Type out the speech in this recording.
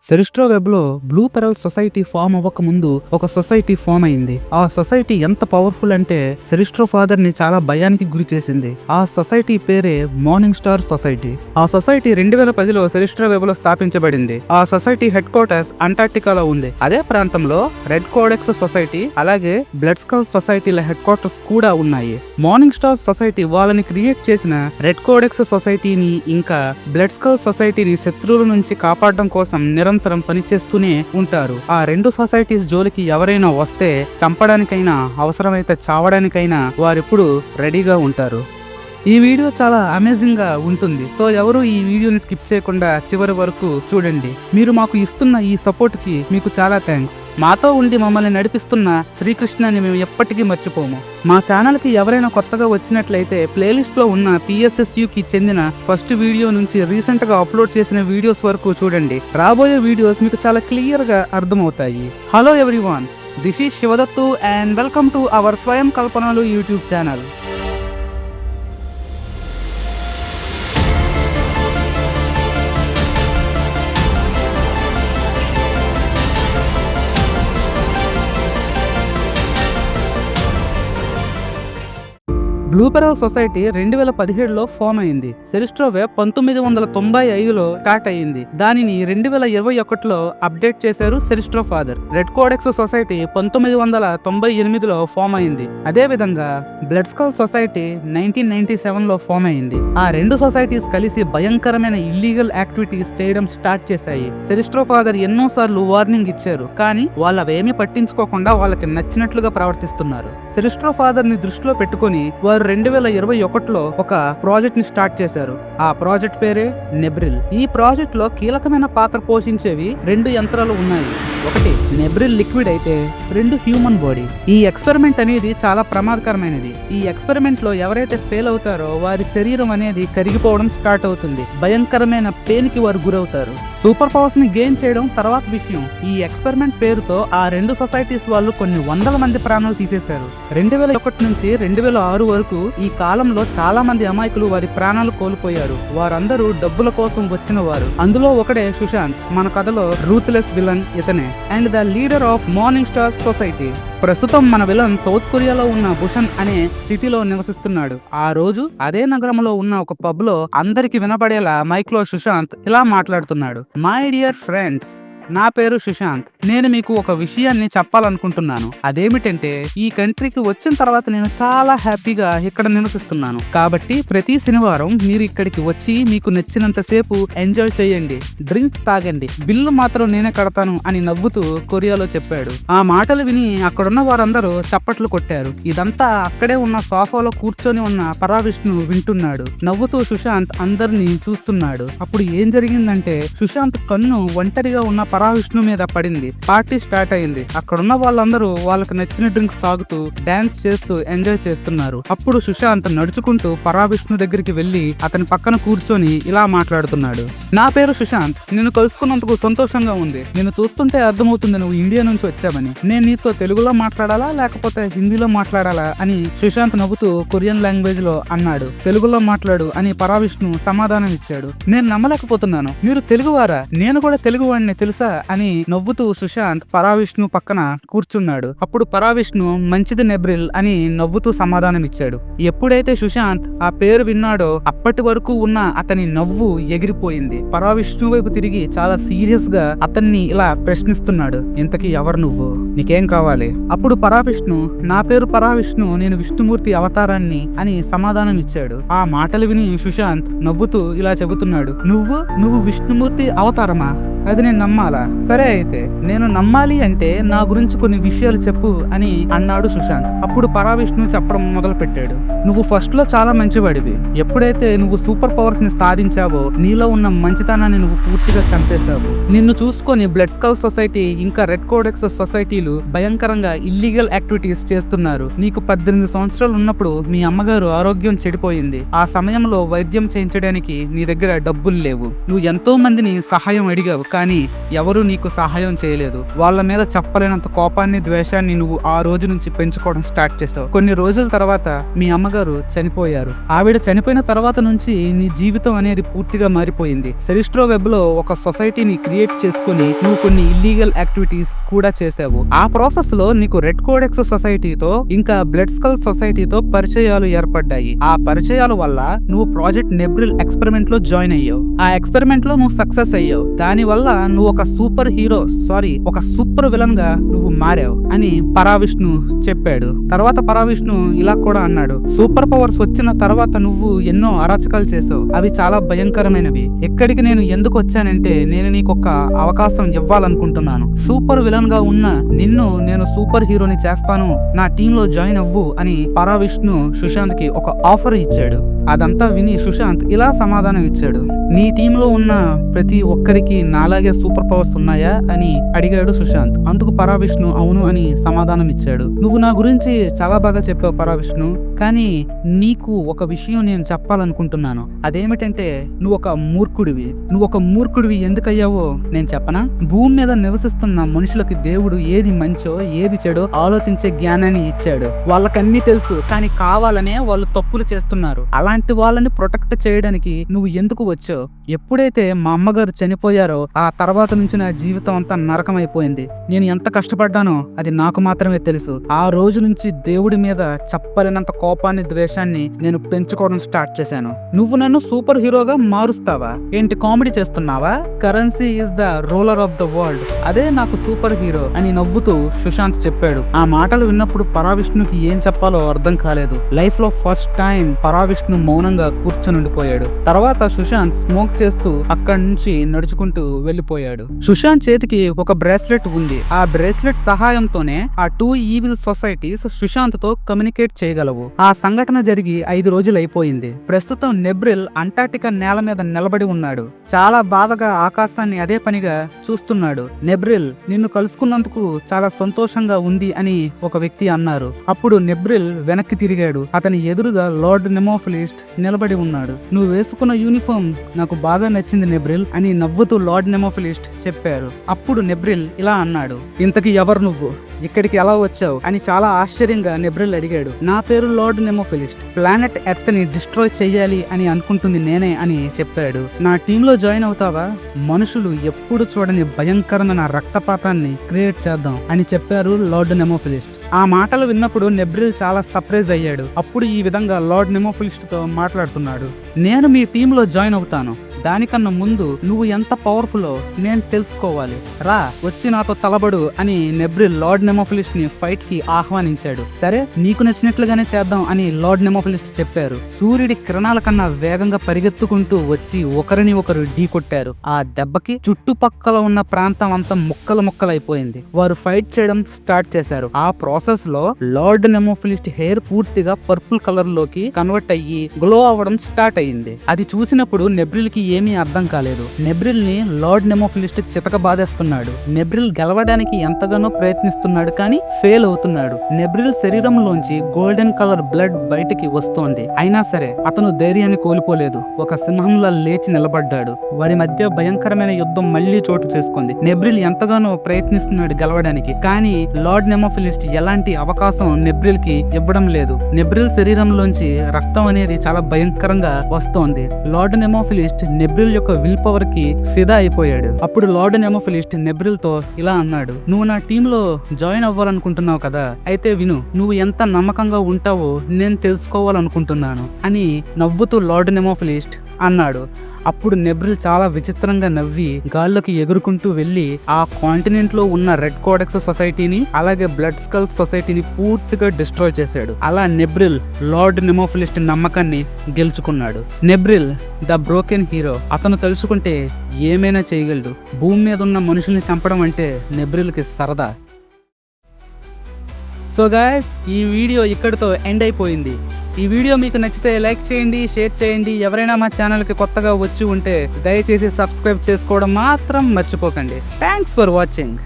సెరిస్ట్రో web లో blue Pearl society form అవ్వక ముందు ఒక సొసైటీ ఫామ్ అయింది. ఆ సొసైటీ ఎంత పవర్ఫుల్ అంటే సెరిస్ట్రో ఫాదర్ ని చాలా భయానికి గురి చేసింది. ఆ సొసైటీ పేరే మార్నింగ్ స్టార్ సొసైటీ. ఆ సొసైటీ 2010లో సెరిస్ట్రో వెబ్ లో స్థాపించబడింది. ఆ సొసైటీ హెడ్ క్వార్టర్స్ అంటార్టికాలో ఉంది. అదే ప్రాంతంలో రెడ్ కోడెక్స్ సొసైటీ అలాగే బ్లడ్ స్కల్ సొసైటీల హెడ్ క్వార్టర్స్ కూడా ఉన్నాయి. మార్నింగ్ స్టార్ సొసైటీ వాళ్ళని క్రియేట్ చేసిన రెడ్ కోడెక్స్ సొసైటీని ఇంకా బ్లడ్ స్కల్ సొసైటీని శత్రువుల నుంచి కాపాడడం కోసం నిరంతరం పనిచేస్తూనే ఉంటారు. ఆ రెండు సొసైటీస్ జోలికి ఎవరైనా వస్తే చంపడానికైనా అవసరమైతే చావడానికైనా వారెప్పుడు రెడీగా ఉంటారు. ఈ వీడియో చాలా అమేజింగ్ గా ఉంటుంది. సో ఎవరు ఈ వీడియోని స్కిప్ చేయకుండా చివరి వరకు చూడండి. మీరు మాకు ఇస్తున్న ఈ సపోర్ట్ కి మీకు చాలా థ్యాంక్స్. మాతో ఉండి మమ్మల్ని నడిపిస్తున్న శ్రీకృష్ణని మేము ఎప్పటికీ మర్చిపోము. మా ఛానల్ కి ఎవరైనా కొత్తగా వచ్చినట్లయితే ప్లేలిస్ట్ లో ఉన్న PSSU కి చెందిన ఫస్ట్ వీడియో నుంచి రీసెంట్ గా అప్లోడ్ చేసిన వీడియోస్ వరకు చూడండి. రాబోయే వీడియోస్ మీకు చాలా క్లియర్ గా అర్థమవుతాయి. Hello everyone, this is Shivadattu and welcome to our స్వయం కల్పనలు YouTube channel. Blue Pearl society 2017లో ఫామ్ అయింది. సెరిస్ట్రో వెబ్ 1995లో స్టార్ట్ అయింది. దానిని 2021లో అప్డేట్ చేశారు సెరిస్ట్రో ఫాదర్. రెడ్ కోడెక్స్ సొసైటీ 1998లో ఫామ్ అయింది. అదే విధంగా బ్లడ్ స్కల్ సొసైటీ 1997లో ఫామ్ అయింది. ఆ రెండు సొసైటీస్ కలిసి భయంకరమైన ఇల్లీగల్ యాక్టివిటీస్ చేయడం స్టార్ట్ చేశాయి. సెరిస్ట్రో ఫాదర్ ఎన్నోసార్లు వార్నింగ్ ఇచ్చారు, కానీ వాళ్ళవేమీ పట్టించుకోకుండా వాళ్ళకి నచ్చినట్లుగా ప్రవర్తిస్తున్నారు. సెరిస్ట్రో ఫాదర్ ని దృష్టిలో పెట్టుకుని వారు 2021లో ఒక ప్రాజెక్ట్ ని స్టార్ట్ చేశారు. ఆ ప్రాజెక్ట్ పేరే నెబ్రిల్. ఈ ప్రాజెక్ట్ లో కీలకమైన పాత్ర పోషించేవి రెండు యంత్రాలు ఉన్నాయి. ఒకటి నెబ్రిల్ లిక్విడ్ అయితే రెండు హ్యూమన్ బాడీ. ఈ ఎక్స్పెరిమెంట్ అనేది చాలా ప్రమాదకరమైనది. ఈ ఎక్స్పెరిమెంట్ లో ఎవరైతే ఫెయిల్ అవుతారో వారి శరీరం అనేది కరిగిపోవడం స్టార్ట్ అవుతుంది. భయంకరమైన పెయిన్ కి వారు గురవుతారు. సూపర్ పవర్స్ ని గెయిన్ చేయడం తర్వాత విషయం. ఈ ఎక్స్పెరిమెంట్ పేరుతో ఆ రెండు సొసైటీస్ వాళ్ళు కొన్ని వందల మంది ప్రాణాలు తీసేశారు. 2001 నుంచి 2006 వరకు ఈ కాలంలో చాలా మంది అమాయకులు వారి ప్రాణాలు కోల్పోయారు. వారందరూ డబ్బుల కోసం వచ్చిన వారు. అందులో ఒకడే సుశాంత్. మన కథలో రూత్లెస్ విలన్ ఇతనే and the leader of morning star society. ప్రస్తుతం మన విలన్ సౌత్ కొరియాలో ఉన్న బుషన్ అనే సిటీలో నివసిస్తున్నాడు. ఆ రోజు అదే నగరంలో ఉన్న ఒక పబ్ లో అందరికి వినపడేలా మైక్ లో సుశాంత్ ఇలా మాట్లాడుతున్నాడు. మై డియర్ ఫ్రెండ్స్, నా పేరు సుశాంత్. నేను మీకు ఒక విషయాన్ని చెప్పాలనుకుంటున్నాను. అదేమిటంటే ఈ కంట్రీకి వచ్చిన తర్వాత నేను చాలా హ్యాపీగా ఇక్కడ నివసిస్తున్నాను. కాబట్టి ప్రతి శనివారం మీరు ఇక్కడికి వచ్చి మీకు నచ్చినంత సేపు ఎంజాయ్ చేయండి, డ్రింక్స్ తాగండి, బిల్లు మాత్రం నేనే కడతాను అని నవ్వుతూ కొరియాలో చెప్పాడు. ఆ మాటలు విని అక్కడున్న వారందరూ చప్పట్లు కొట్టారు. ఇదంతా అక్కడే ఉన్న సోఫాలో కూర్చొని ఉన్న పరావిష్ణు వింటున్నాడు. నవ్వుతూ సుశాంత్ అందరినీ చూస్తున్నాడు. అప్పుడు ఏం జరిగిందంటే సుశాంత్ కన్ను ఒంటరిగా ఉన్న పరావిష్ణు మీద పడింది. పార్టీ స్టార్ట్ అయింది. అక్కడున్న వాళ్ళందరూ వాళ్ళకి నచ్చిన డ్రింక్స్ తాగుతూ డాన్స్ చేస్తూ ఎంజాయ్ చేస్తున్నారు. అప్పుడు సుశాంత్ నడుచుకుంటూ పరావిష్ణు దగ్గరికి వెళ్లి అతని పక్కన కూర్చొని ఇలా మాట్లాడుతున్నాడు. నా పేరు సుశాంత్, నేను కలుసుకున్నందుకు సంతోషంగా ఉంది. నేను చూస్తుంటే అర్థమవుతుంది నువ్వు ఇండియా నుంచి వచ్చావని. నేను నీతో తెలుగులో మాట్లాడాలా లేకపోతే హిందీలో మాట్లాడాలా అని సుశాంత్ నవ్వుతూ కొరియన్ లాంగ్వేజ్ లో అన్నాడు. తెలుగులో మాట్లాడు అని పరావిష్ణు సమాధానం ఇచ్చాడు. నేను నమ్మలేకపోతున్నాను, మీరు తెలుగువారా? నేను కూడా తెలుగువాడిని తెలుసా అని నవ్వుతూ సుశాంత్ పరావిష్ణు పక్కన కూర్చున్నాడు. అప్పుడు పరావిష్ణు మంచిది నెబ్రిల్ అని నవ్వుతూ సమాధానం ఇచ్చాడు. ఎప్పుడైతే సుశాంత్ ఆ పేరు విన్నాడో అప్పటి వరకు ఉన్న అతని నవ్వు ఎగిరిపోయింది. పరావిష్ణు వైపు తిరిగి చాలా సీరియస్ గా అతన్ని ఇలా ప్రశ్నిస్తున్నాడు. ఇంతకీ ఎవరు నువ్వు? నీకేం కావాలి? అప్పుడు పరావిష్ణు, నా పేరు పరావిష్ణు, నేను విష్ణుమూర్తి అవతారాన్ని అని సమాధానం ఇచ్చాడు. ఆ మాటలు విని సుశాంత్ నవ్వుతూ ఇలా చెబుతున్నాడు. నువ్వు విష్ణుమూర్తి అవతారమా? అది నేను నమ్మాలా? సరే అయితే నేను నమ్మాలి అంటే నా గురించి కొన్ని విషయాలు చెప్పు అని అన్నాడు సుశాంత్. అప్పుడు పరావిష్ణు చెప్పడం మొదలు పెట్టాడు. నువ్వు ఫస్ట్ లో చాలా మంచివాడివి. ఎప్పుడైతే నువ్వు సూపర్ పవర్స్ ని సాధించావో నీలో ఉన్న మంచితనాన్ని నువ్వు పూర్తిగా చంపేశావు. నిన్ను చూసుకొని బ్లడ్ స్కల్ సొసైటీ ఇంకా రెడ్ కోడెక్స్ సొసైటీలు భయంకరంగా ఇల్లీగల్ యాక్టివిటీస్ చేస్తున్నారు. నీకు 18 సంవత్సరాలు ఉన్నప్పుడు మీ అమ్మగారు ఆరోగ్యం చెడిపోయింది. ఆ సమయంలో వైద్యం చేయించడానికి నీ దగ్గర డబ్బులు లేవు. నువ్వు ఎంతో మందిని సహాయం అడిగావు, కానీ ఎవరూ నీకు సహాయం చేయలేదు. వాళ్ళ మీద చెప్పలేనంత కోపాన్ని, ద్వేషాన్ని నువ్వు ఆ రోజు నుంచి పెంచుకోవడం స్టార్ట్ చేసావు. కొన్ని రోజుల తర్వాత మీ అమ్మగారు చనిపోయారు. ఆవిడ చనిపోయిన తర్వాత నుంచి నీ జీవితం అనేది పూర్తిగా మారిపోయింది. సెరిస్ట్రో వెబ్ లో ఒక సొసైటీని క్రియేట్ చేసుకుని నువ్వు కొన్ని ఇల్లీగల్ యాక్టివిటీస్ కూడా చేసావు. ఆ ప్రాసెస్ లో నీకు రెడ్ కోడెక్స్ సొసైటీతో ఇంకా బ్లడ్ స్కల్ సొసైటీతో పరిచయాలు ఏర్పడ్డాయి. ఆ పరిచయాల వల్ల నువ్వు ప్రాజెక్ట్ నెబ్రిల్ ఎక్స్పెరిమెంట్ లో జాయిన్ అయ్యావు. ఆ ఎక్స్పెరిమెంట్ లో నువ్వు సక్సెస్ అయ్యావు. దాని వల్ల నువ్వు ఒక సూపర్ విలన్ గా నువ్వు మారావు అని పరావిష్ణు చెప్పాడు. తర్వాత పరావిష్ణు ఇలా కూడా అన్నాడు, సూపర్ పవర్స్ వచ్చిన తర్వాత నువ్వు ఎన్నో అరాచకాలు చేసావు. అవి చాలా భయంకరమైనవి. ఎక్కడికి నేను ఎందుకు వచ్చానంటే నేను నీకు ఒక అవకాశం ఇవ్వాలనుకుంటున్నాను. సూపర్ విలన్ గా ఉన్న నిన్ను నేను సూపర్ హీరోని చేస్తాను, నా టీంలో జాయిన్ అవ్వు అని పరావిష్ణు సుశాంత్ కి ఒక ఆఫర్ ఇచ్చాడు. అదంతా విని సుశాంత్ ఇలా సమాధానం ఇచ్చాడు, నీ టీంలో ఉన్న ప్రతి ఒక్కరికి నాలాగే సూపర్ పవర్స్ ఉన్నాయా అని అడిగాడు సుశాంత్. అందుకు పరావిష్ణు అవును అని సమాధానం ఇచ్చాడు. నువ్వు నా గురించి చాలా బాగా చెప్పావు పరావిష్ణు, కానీ నీకు ఒక విషయం నేను చెప్పాలనుకుంటున్నాను. అదేమిటంటే నువ్వు ఒక మూర్ఖుడివి ఎందుకయ్యావో నేను చెప్పనా? భూమి మీద నివసిస్తున్న మనుషులకి దేవుడు ఏది మంచో ఏది చెడో ఆలోచించే జ్ఞానాన్ని ఇచ్చాడు. వాళ్ళకన్నీ తెలుసు, కానీ కావాలనే వాళ్ళు తప్పులు చేస్తున్నారు. అలాంటి వాళ్ళని ప్రొటెక్ట్ చేయడానికి నువ్వు ఎందుకు వచ్చావు? ఎప్పుడైతే మా అమ్మగారు చనిపోయారో ఆ తర్వాత నుంచి నా జీవితం అంతా నరకమైపోయింది. నేను ఎంత కష్టపడ్డానో అది నాకు మాత్రమే తెలుసు. ఆ రోజు నుంచి దేవుడి మీద చెప్పలేనంత కోపాన్ని, ద్వేషాన్ని నేను పెంచుకోవడం స్టార్ట్ చేశాను. నువ్వు నన్ను సూపర్ హీరోగా మారుస్తావా? ఏంటి కామెడీ చేస్తున్నావా? Currency is the ruler of the world, అదే నాకు సూపర్ హీరో అని నవ్వుతూ సుశాంత్ చెప్పాడు. ఆ మాటలు విన్నప్పుడు పరావిష్ణుకి ఏం చెప్పాలో అర్థం కాలేదు. లైఫ్ లో ఫస్ట్ టైం పరావిష్ణు మౌనంగా కూర్చొనుండిపోయాడు. తర్వాత సుశాంత్ స్మోక్ చేస్తూ అక్కడి నుంచి నడుచుకుంటూ వెళ్లిపోయాడు. సుశాంత్ చేతికి ఒక బ్రేస్లెట్ ఉంది. ఆ బ్రేస్లెట్ సహాయంతోనే ఆ 2 ఈవిల్ సొసైటీస్ సుశాంత్ తో కమ్యూనికేట్ చేయగలవు. ఆ సంఘటన జరిగి 5 రోజులు అయిపోయింది. ప్రస్తుతం నెబ్రిల్ అంటార్టికా నేల మీద నిలబడి ఉన్నాడు. చాలా బాధగా ఆకాశాన్ని అదే పనిగా చూస్తున్నాడు. నెబ్రిల్, నిన్ను కలుసుకున్నందుకు చాలా సంతోషంగా ఉంది అని ఒక వ్యక్తి అన్నారు. అప్పుడు నెబ్రిల్ వెనక్కి తిరిగాడు. అతని ఎదురుగా లార్డ్ నెమోఫిలిస్ట్ నిలబడి ఉన్నాడు. నువ్వు వేసుకున్న యూనిఫామ్ నాకు బాగా నచ్చింది నెబ్రిల్ అని నవ్వుతూ లార్డ్ నెమోఫిలిస్ట్ చెప్పారు. అప్పుడు నెబ్రిల్ ఇలా అన్నాడు, ఇంతకీ ఎవరు నువ్వు? ఇక్కడికి ఎలా వచ్చావు అని చాలా ఆశ్చర్యంగా నెబ్రిల్ అడిగాడు. నా పేరు లార్డ్ నెమోఫిలిస్ట్. ప్లానెట్ ఎర్త్ ని డిస్ట్రాయ్ చెయ్యాలి అని అనుకుంటుంది నేనే అని చెప్పాడు. నా టీంలో జాయిన్ అవుతావా? మనుషులు ఎప్పుడు చూడని భయంకరమైన రక్తపాతాన్ని క్రియేట్ చేద్దాం అని చెప్పారు లార్డ్ నెమోఫిలిస్ట్. ఆ మాటలు విన్నప్పుడు నెబ్రిల్ చాలా సర్ప్రైజ్ అయ్యాడు. అప్పుడు ఈ విధంగా లార్డ్ నెమోఫిలిస్ట్ తో మాట్లాడుతున్నాడు, నేను మీ టీంలో జాయిన్ అవుతాను. దానికన్నా ముందు నువ్వు ఎంత పవర్ఫుల్లో నేను తెలుసుకోవాలి. రా, వచ్చి నాతో తలబడు అని నెబ్రిల్ లార్డ్ నెమోఫిలిస్ట్ ని ఫైట్ కి ఆహ్వానించాడు. సరే, నీకు నచ్చినట్లుగానే చేద్దాం అని లార్డ్ నెమోఫిలిస్ట్ చెప్పారు. సూర్యుడి కిరణాల కన్నా వేగంగా పరిగెత్తుకుంటూ వచ్చి ఒకరిని ఒకరు ఢీ కొట్టారు. ఆ దెబ్బకి చుట్టుపక్కల ఉన్న ప్రాంతం అంతా ముక్కలైపోయింది. వారు ఫైట్ చేయడం స్టార్ట్ చేశారు. ఆ ప్రాసెస్ లో లార్డ్ నెమోఫిలిస్ట్ హెయిర్ పూర్తిగా పర్పుల్ కలర్ లోకి కన్వర్ట్ అయ్యి గ్లో అవ్వడం స్టార్ట్ అయ్యింది. అది చూసినప్పుడు నెబ్రిల్ కి ఏమీ అర్థం కాలేదు. నెబ్రిల్ ని లార్డ్ నెమోఫిలిస్ట్ చితక బాధేస్తున్నాడు. నెబ్రిల్ గెలవడానికి ఎంతగానో ప్రయత్నిస్తున్నాడు, కానీ ఫెయిల్ అవుతున్నాడు. నెబ్రిల్ శరీరంలోంచి గోల్డెన్ కలర్ బ్లడ్ బయటికి వస్తోంది. అయినా సరే అతను ధైర్యాన్ని కోల్పోలేదు. ఒక సింహంలా లేచి నిలబడ్డాడు. వారి మధ్య భయంకరమైన యుద్ధం మళ్లీ చోటు చేసుకుంది. నెబ్రిల్ ఎంతగానో ప్రయత్నిస్తున్నాడు గెలవడానికి, కానీ లార్డ్ నెమోఫిలిస్ట్ ఎలాంటి అవకాశం నెబ్రిల్ కి ఇవ్వడం లేదు. నెబ్రిల్ శరీరంలోంచి రక్తం అనేది చాలా భయంకరంగా వస్తోంది. లార్డ్ నెమోఫిలిస్ట్ నెబ్రిల్ యొక్క విల్ పవర్ కి ఫిదా అయిపోయాడు. అప్పుడు లార్డ్ నెమోఫిలిస్ట్ నెబ్రిల్ తో ఇలా అన్నాడు, నువ్వు నా టీంలో జాయిన్ అవ్వాలనుకుంటున్నావు కదా, అయితే విను, నువ్వు ఎంత నమ్మకంగా ఉంటావో నేను తెలుసుకోవాలనుకుంటున్నాను అని నవ్వుతూ లార్డ్ నెమోఫిలిస్ట్ అన్నాడు. అప్పుడు నెబ్రిల్ చాలా విచిత్రంగా నవ్వి గాల్లోకి ఎగురుకుంటూ వెళ్లి ఆ కాంటినెంట్ లో ఉన్న రెడ్ కోడెక్స్ సొసైటీని అలాగే బ్లడ్ స్కల్ సొసైటీని పూర్తిగా డిస్ట్రాయ్ చేశాడు. అలా నెబ్రిల్ లార్డ్ నెమోఫిలిస్ట్ నమ్మకాన్ని గెలుచుకున్నాడు. నెబ్రిల్ ద బ్రోకెన్ హీరో. అతను తెలుసుకుంటే ఏమైనా చేయగలడు. భూమి మీద ఉన్న మనుషుల్ని చంపడం అంటే నెబ్రిల్ కి సరదా. సో గైస్, ఈ వీడియో ఇక్కడితో ఎండ్ అయిపోయింది. ఈ వీడియో మీకు నచ్చితే లైక్ చేయండి, షేర్ చేయండి. ఎవరైనా మా ఛానల్కి కొత్తగా వచ్చి ఉంటే దయచేసి సబ్స్క్రైబ్ చేసుకోవడం మాత్రం మర్చిపోకండి. Thanks for watching.